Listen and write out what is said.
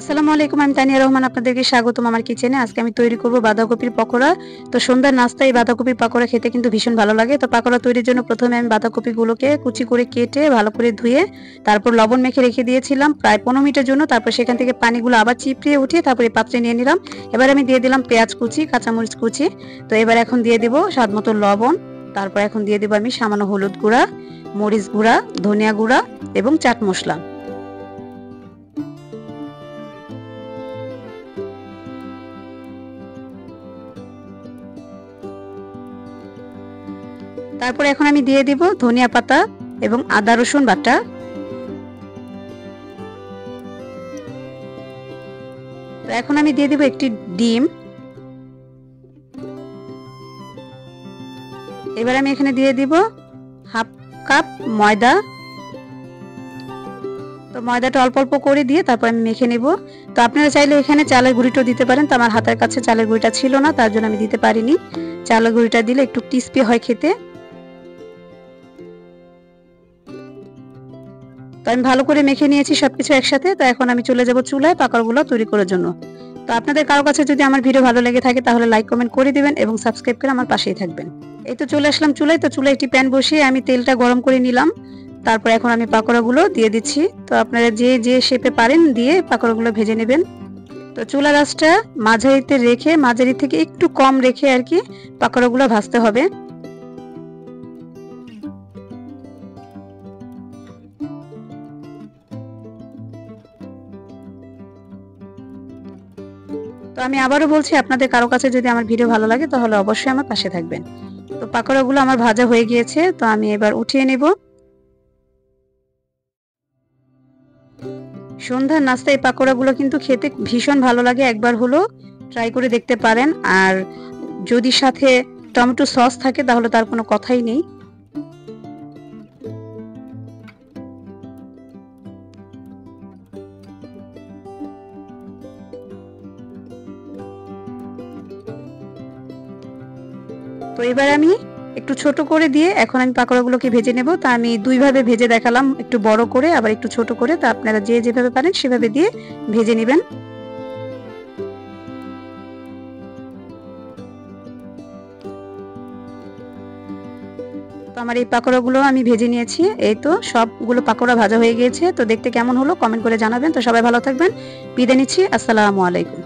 আসসালামু আলাইকুম, আমি তানিয়া রহমান, আপনাদেরকে স্বাগতম আমার কিচেনে। আজকে আমি তৈরি করব বাঁধাকপির পকোড়া। তো সন্ধ্যার নাস্তায় বাঁধাকপির পকোড়া খেতে কিন্তু ভীষণ ভালো লাগে। তো পকোড়া তৈরির জন্য প্রথমে আমি বাঁধাকপিগুলোকে কুচি করে কেটে ভালো করে ধুয়ে তারপর লবণ মেখে রেখে দিয়েছিলাম প্রায় 15 মিনিটের জন্য। তারপর সেখান থেকে পানিগুলো আবার চিপড়িয়ে উঠিয়ে তারপরে পাত্রে নিয়ে নিলাম। এবার আমি দিয়ে দিলাম পেঁয়াজ কুচি, কাঁচামরিচ কুচি। তো এবার এখন দিয়ে দিব স্বাদ মতো লবণ। তারপর এখন দিয়ে দিব আমি সামান্য হলুদ গুঁড়া, মরিচ গুঁড়া, ধনিয়া গুঁড়া এবং চাট মশলা। তারপর এখন আমি দিয়ে দিব ধনিয়া পাতা এবং আদা রসুন বাটা। তো এখন আমি দিয়ে দিব একটি ডিম। এবার আমি এখানে দিয়ে দিব হাফ কাপ ময়দা। তো ময়দাটা অল্প অল্প করে দিয়ে তারপর আমি মেখে নেব। তো আপনারা চাইলে এখানে চালের গুঁড়িটাও দিতে পারেন। তো আমার হাতের কাছে চালের গুঁড়িটা ছিল না, তার জন্য আমি দিতে পারিনি। চালের গুঁড়িটা দিলে একটু ক্রিস্পি হয় খেতে। তো আমি ভালো করে মেখে নিয়েছি সবকিছু একসাথে। তো এখন আমি চলে যাব চুলায় পকোড়াগুলো তৈরি করার জন্য। তো আপনাদের কারো কাছে যদি আমার ভিডিও ভালো লেগে থাকে তাহলে লাইক কমেন্ট করে দিবেন এবং সাবস্ক্রাইব করে আমার পাশেই থাকবেন। এই তো চলে আসলাম চুলায়। তো চুলায় একটি প্যান বসিয়ে আমি তেলটা গরম করে নিলাম। তারপর এখন আমি পকোড়াগুলো দিয়ে দিচ্ছি। তো আপনারা যে যে শেপে পারেন দিয়ে পকোড়াগুলো ভেজে নেবেন। তো চুলার আঁচটা মাঝারিতে রেখে, মাঝারি থেকে একটু কম রেখে আর কি পকোড়াগুলো ভাজতে হবে। তো আমি আবারও বলছি, আপনাদের কারো কাছে যদি আমার ভিডিও ভালো লাগে তাহলে অবশ্যই আমার পাশে থাকবেন। তো পকোড়াগুলো আমার ভাজা হয়ে গিয়েছে। তো আমি এবার উঠিয়ে নেব। সন্ধ্যার নাস্তায় এই পকোড়াগুলো কিন্তু খেতে ভীষণ ভালো লাগে, একবার হলো ট্রাই করে দেখতে পারেন। আর যদি সাথে টমেটো সস থাকে তাহলে তার কোনো কথাই নেই। তো এবার আমি একটু ছোট করে দিয়ে এখন আমি পকোড়াগুলোকে ভেজে নেব। তা আমি দুই ভাবে ভেজে দেখালাম, একটু বড় করে আবার একটু ছোট করে। তা আপনারা যে যেভাবে পারেন সেভাবে দিয়ে ভেজে নেবেন। তো আমার এই পকোড়াগুলো আমি ভেজে নিয়েছি। এই তো সবগুলো পকোড়া ভাজা হয়ে গিয়েছে। তো দেখতে কেমন হলো কমেন্ট করে জানাবেন। তো সবাই ভালো থাকবেন, বিদায় নিচ্ছি। আসসালামু আলাইকুম।